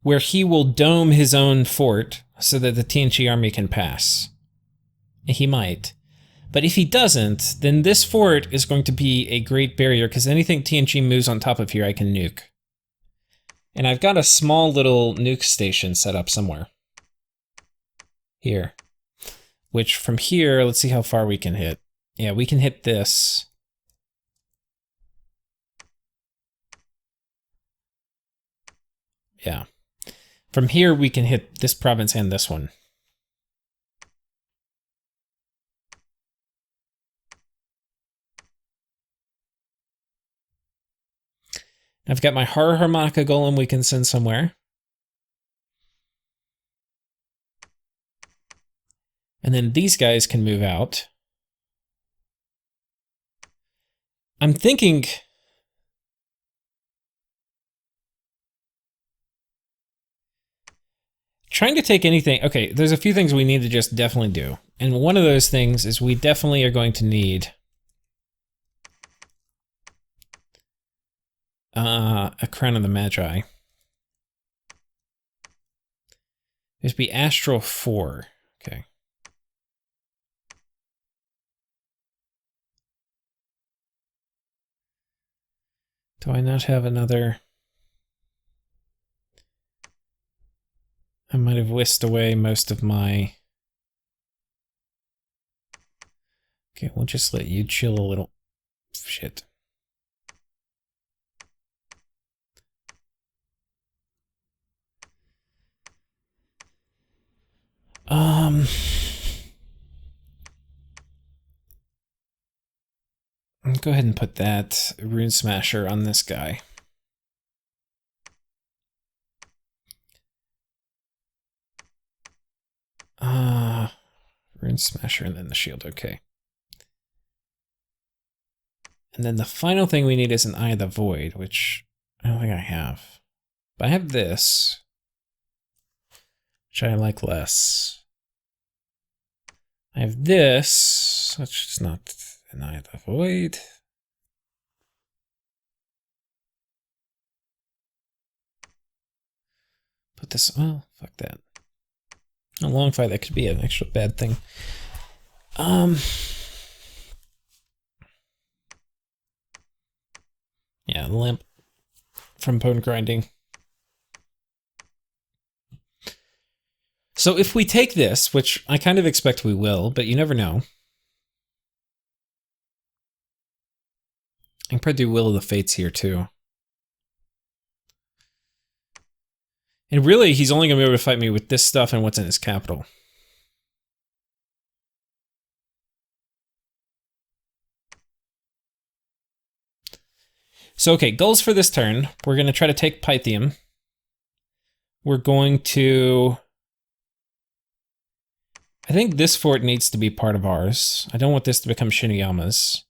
where he will dome his own fort so that the Tianchi army can pass. He might. But if he doesn't, then this fort is going to be a great barrier because anything Tianchi moves on top of here I can nuke. And I've got a small little nuke station set up somewhere. Here. Which from here, let's see how far we can hit. Yeah, we can hit this. Yeah. From here, we can hit this province and this one. I've got my Horror Harmonica Golem we can send somewhere. And then these guys can move out. I'm thinking... trying to take anything... Okay, there's a few things we need to just definitely do. And one of those things is we definitely are going to need... a Crown of the Magi. There's be Astral 4. Okay. Do I not have another? I might have whisked away most of my... Okay, we'll just let you chill a little. Shit. Go ahead and put that Rune Smasher on this guy. Rune Smasher and then the shield, okay. And then the final thing we need is an Eye of the Void, which I don't think I have. But I have this. which I like less. I have this, which is not an eye of the void. Put this, well, fuck that. A long fight, that could be an extra bad thing. Yeah, the lamp from bone grinding. So if we take this, which I kind of expect we will, but you never know. I can probably do Will of the Fates here too. And really, he's only going to be able to fight me with this stuff and what's in his capital. So, okay, goals for this turn. We're going to try to take Pythium. We're going to... I think this fort needs to be part of ours. I don't want this to become Shinuyama's.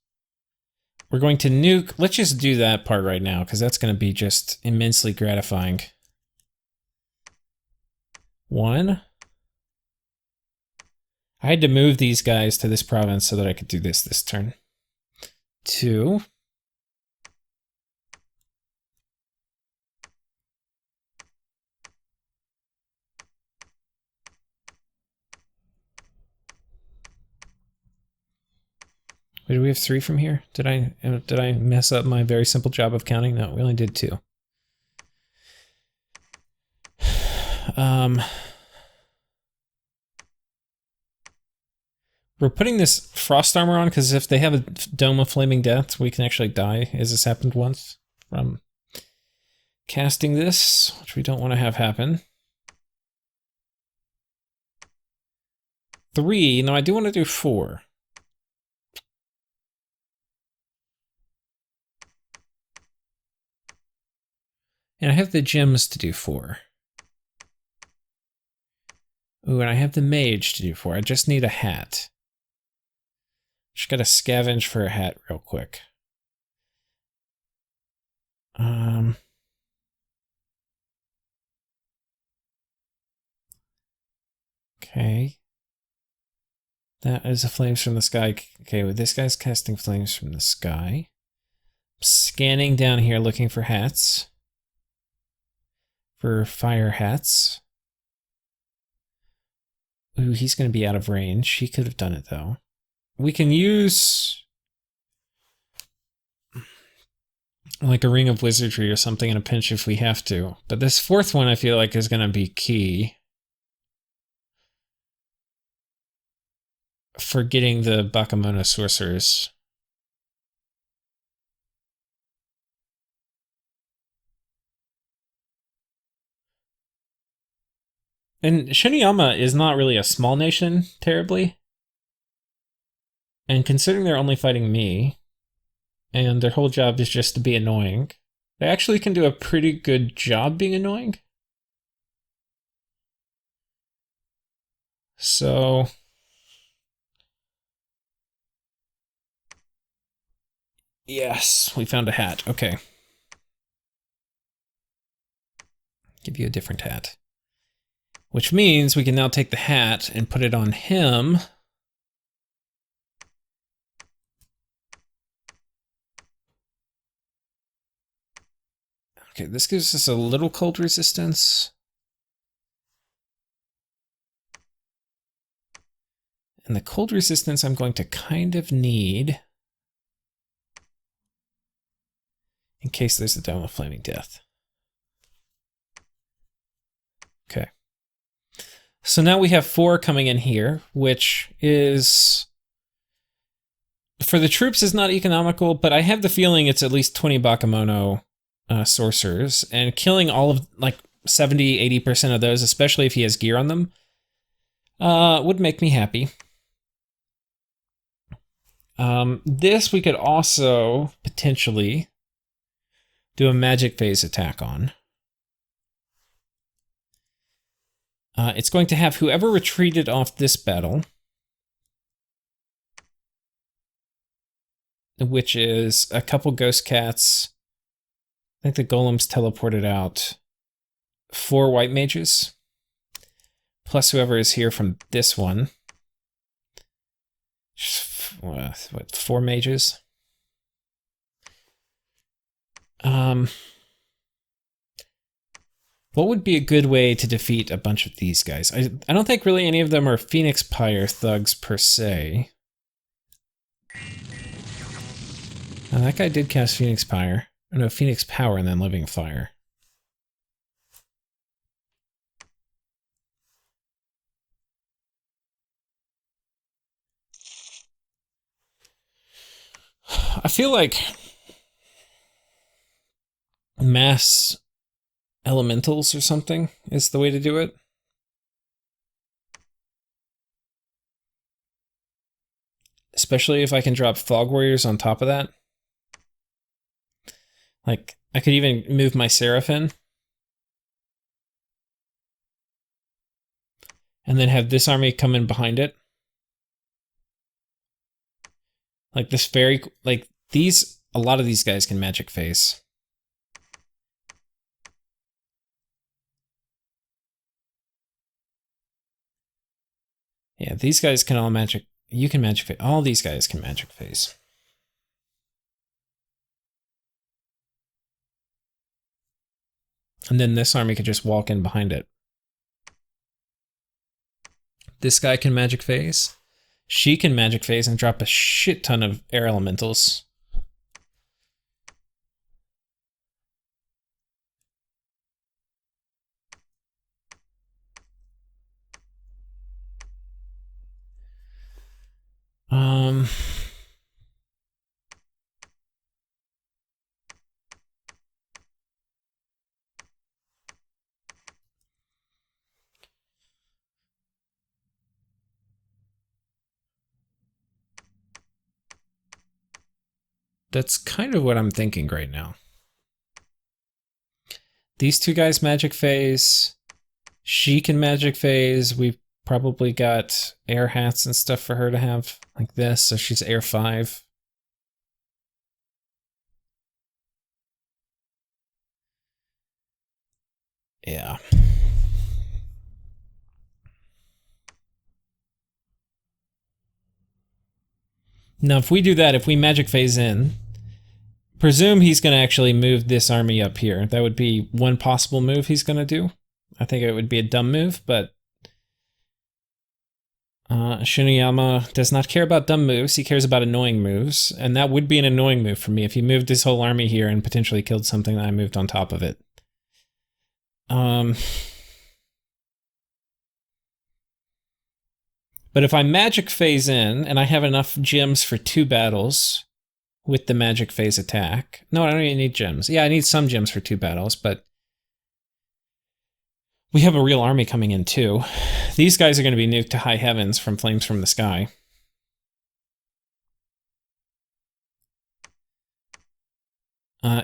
We're going to nuke... Let's just do that part right now, because that's going to be just immensely gratifying. 1. I had to move these guys to this province so that I could do this turn. 2. Wait, do we have 3 from here? Did I mess up my very simple job of counting? No, we only did 2. We're putting this frost armor on because if they have a dome of flaming death, we can actually die, as this happened once from casting this, which we don't want to have happen. 3, no, I do want to do 4. And I have the gems to do 4. Ooh, and I have the mage to do 4. I just need a hat. Just gotta scavenge for a hat real quick. Okay. That is a flames from the sky. Okay, well, this guy's casting flames from the sky. Scanning down here looking for hats. For fire hats. Ooh, he's going to be out of range. He could have done it, though. We can use... like a ring of wizardry or something in a pinch if we have to. But this 4th one I feel like is going to be key. For getting the Bakemono sorcerers. And Shinuyama is not really a small nation, terribly. And considering they're only fighting me, and their whole job is just to be annoying, they actually can do a pretty good job being annoying. So... yes, we found a hat. Okay. Give you a different hat. Which means we can now take the hat and put it on him. Okay, this gives us a little cold resistance. And the cold resistance I'm going to kind of need in case there's a Dome of Flaming Death. Okay. So now we have 4 coming in here, which is... for the troops is not economical, but I have the feeling it's at least 20 Bakemono sorcerers, and killing all of, like, 70-80% of those, especially if he has gear on them, would make me happy. This we could also potentially do a magic phase attack on. It's going to have whoever retreated off this battle, which is a couple ghost cats. I think the golems teleported out 4 white mages. plus whoever is here from this one. What, 4 mages? What would be a good way to defeat a bunch of these guys? I don't think really any of them are Phoenix Pyre thugs per se. Now that guy did cast Phoenix Pyre. Oh, no, Phoenix Power and then Living Fire. I feel like mass elementals or something is the way to do it. Especially if I can drop Fog Warriors on top of that. Like, I could even move my Seraphim. And then have this army come in behind it. Like this very, like these, a lot of these guys can magic phase. Yeah, these guys can all magic, you can magic phase, all these guys can magic phase. And then this army could just walk in behind it. This guy can magic phase. She can magic phase and drop a shit ton of air elementals. That's kind of what I'm thinking right now. These two guys magic phase. She can magic phase. We've probably got air hats and stuff for her to have like this, so she's air 5. Yeah. Now, if we do that, if we magic phase in, presume he's going to actually move this army up here. That would be one possible move he's going to do. I think it would be a dumb move, but Shinuyama does not care about dumb moves. He cares about annoying moves, and that would be an annoying move for me if he moved his whole army here and potentially killed something that I moved on top of it. But if I magic phase in, and I have enough gems for 2 battles with the magic phase attack... No, I don't even need gems. Yeah, I need some gems for 2 battles, but... we have a real army coming in, too. These guys are going to be nuked to high heavens from Flames from the Sky.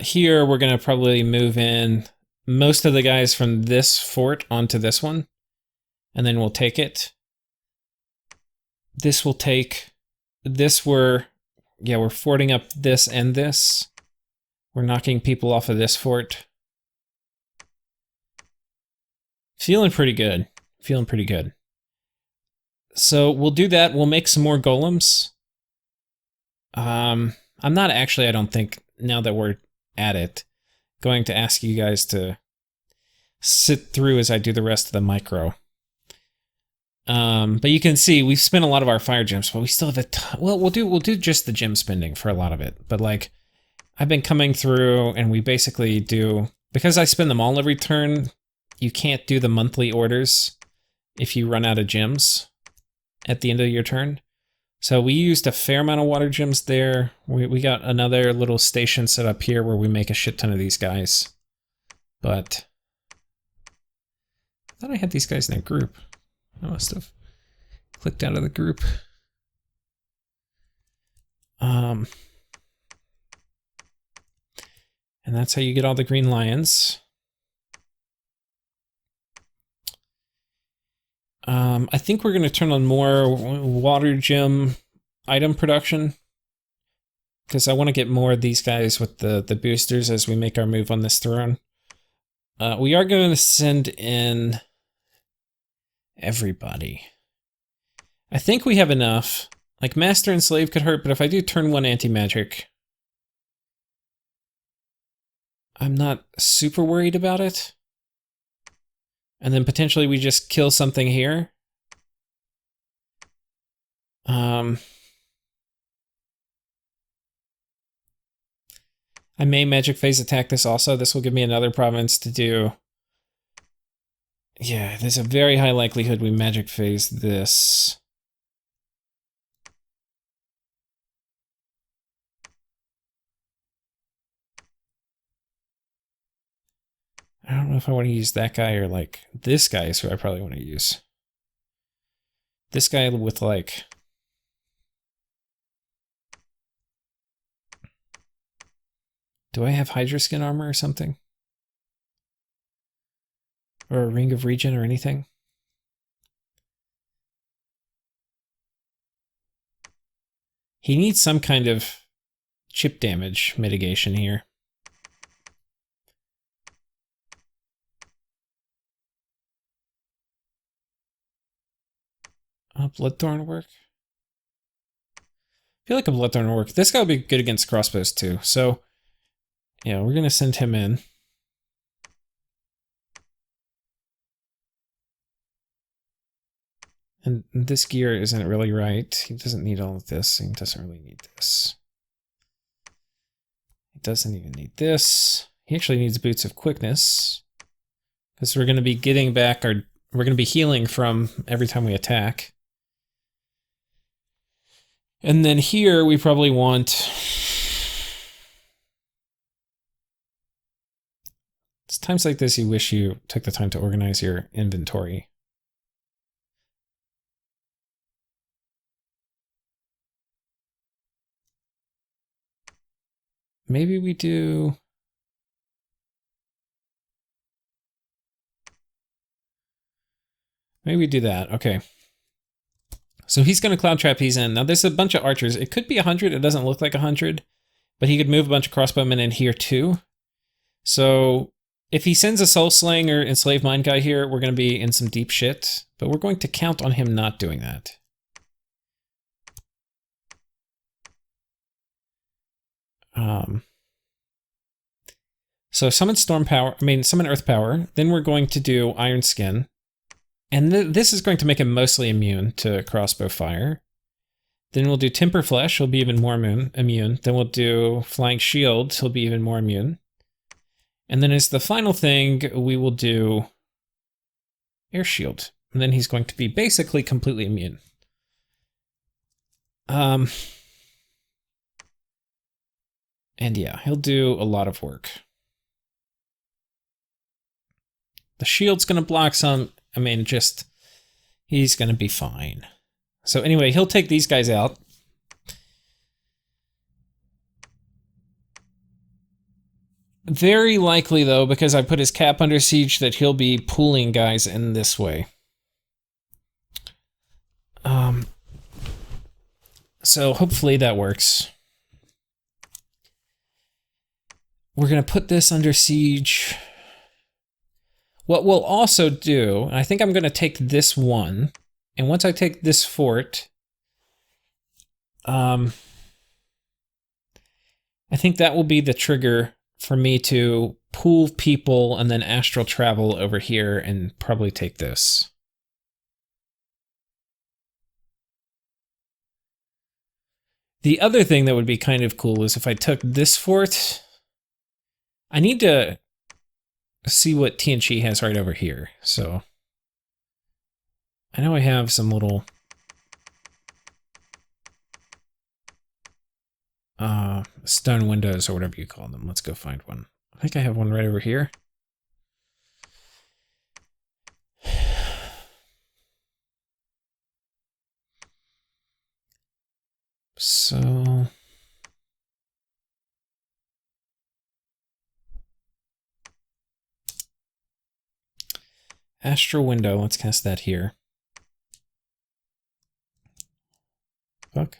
Here, we're going to probably move in most of the guys from this fort onto this one, and then we'll take it. This will take... this we're forting up this and this. We're knocking people off of this fort. Feeling pretty good. Feeling pretty good. So we'll do that. We'll make some more golems. I'm not actually, I don't think, now that we're at it, going to ask you guys to sit through as I do the rest of the micro. But you can see we've spent a lot of our fire gems, but we still have a ton. Well, we'll do just the gem spending for a lot of it. But like, I've been coming through and we basically do, because I spend them all every turn, you can't do the monthly orders if you run out of gems at the end of your turn. So we used a fair amount of water gems there. We got another little station set up here where we make a shit ton of these guys. But I thought I had these guys in a group. I must have clicked out of the group. And that's how you get all the green lions. I think we're going to turn on more water gem item production, because I want to get more of these guys with the boosters as we make our move on this throne. We are going to send in Everybody. I think we have enough. Like, Master and Slave could hurt, but if I do turn 1 anti-magic, I'm not super worried about it. And then potentially we just kill something here. I may Magic Phase attack this also. This will give me another province to do. Yeah, there's a very high likelihood we Magic Phase this. I don't know if I want to use that guy or, like, this guy is who I probably want to use. This guy with, like... Do I have Hydra Skin armor or something? Or a Ring of Regen or anything? He needs some kind of chip damage mitigation here. Bloodthorn work? I feel like a Bloodthorn will work. This guy will be good against crossbows too. So, yeah, we're going to send him in. And this gear isn't really right. He doesn't need all of this. He doesn't really need this. He doesn't even need this. He actually needs Boots of Quickness. Because we're going to be getting back our... We're going to be healing from every time we attack. And then here we probably want... It's times like this you wish you took the time to organize your inventory. Maybe we do... Maybe we do that. Okay. So he's going to Cloud Trap, he's in. Now there's a bunch of archers. It could be 100. It doesn't look like 100. But he could move a bunch of crossbowmen in here too. So if he sends a Soul Slaying or Enslaved Mind guy here, we're going to be in some deep shit. But we're going to count on him not doing that. So summon Storm Power, summon Earth Power. Then we're going to do Iron Skin. And this is going to make him mostly immune to crossbow fire. Then we'll do Temper Flesh, he'll be even more immune. Then we'll do Flying Shield, he'll be even more immune. And then as the final thing, we will do Air Shield. And then he's going to be basically completely immune. And yeah, he'll do a lot of work. The shield's going to block some... he's going to be fine. So anyway, he'll take these guys out. Very likely, though, because I put his cap under siege, that he'll be pulling guys in this way. So hopefully that works. We're going to put this under siege... What we'll also do, I think I'm going to take this one, and once I take this fort, I think that will be the trigger for me to pull people and then astral travel over here and probably take this. The other thing that would be kind of cool is if I took this fort. I need to see what Tianchi has right over here. So I know I have some little stone windows or whatever you call them. Let's go find one. I think I have one right over here. So Astral Window, let's cast that here. Fuck.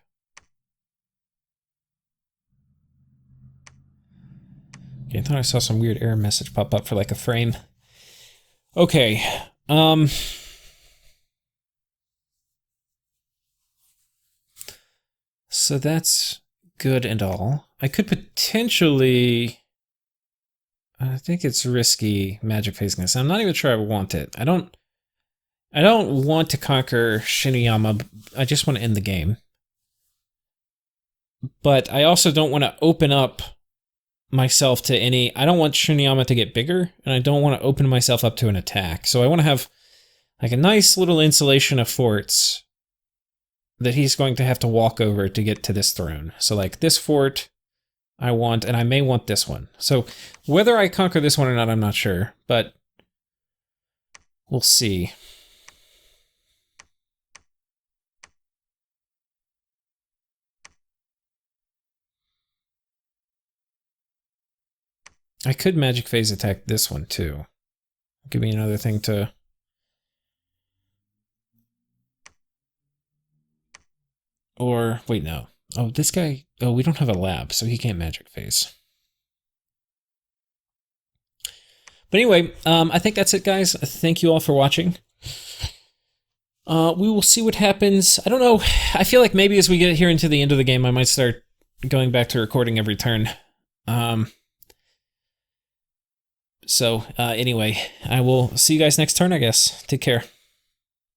Okay, I thought I saw some weird error message pop up for like a frame. Okay, So that's good and all. I could potentially... I think it's risky magic phasing this. I'm not even sure I want it. I don't want to conquer Shinuyama. I just want to end the game. But I also don't want to open up myself to any... I don't want Shinuyama to get bigger, and I don't want to open myself up to an attack. So I want to have like a nice little insulation of forts that he's going to have to walk over to get to this throne. So like this fort I want, and I may want this one. So whether I conquer this one or not, I'm not sure, but we'll see. I could magic phase attack this one too. Give me another thing to... Or, wait, no. Oh, this guy... Oh, we don't have a lab, so he can't magic phase. But anyway, I think that's it, guys. Thank you all for watching. We will see what happens. I don't know. I feel like maybe as we get here into the end of the game, I might start going back to recording every turn. So, anyway, I will see you guys next turn, I guess. Take care.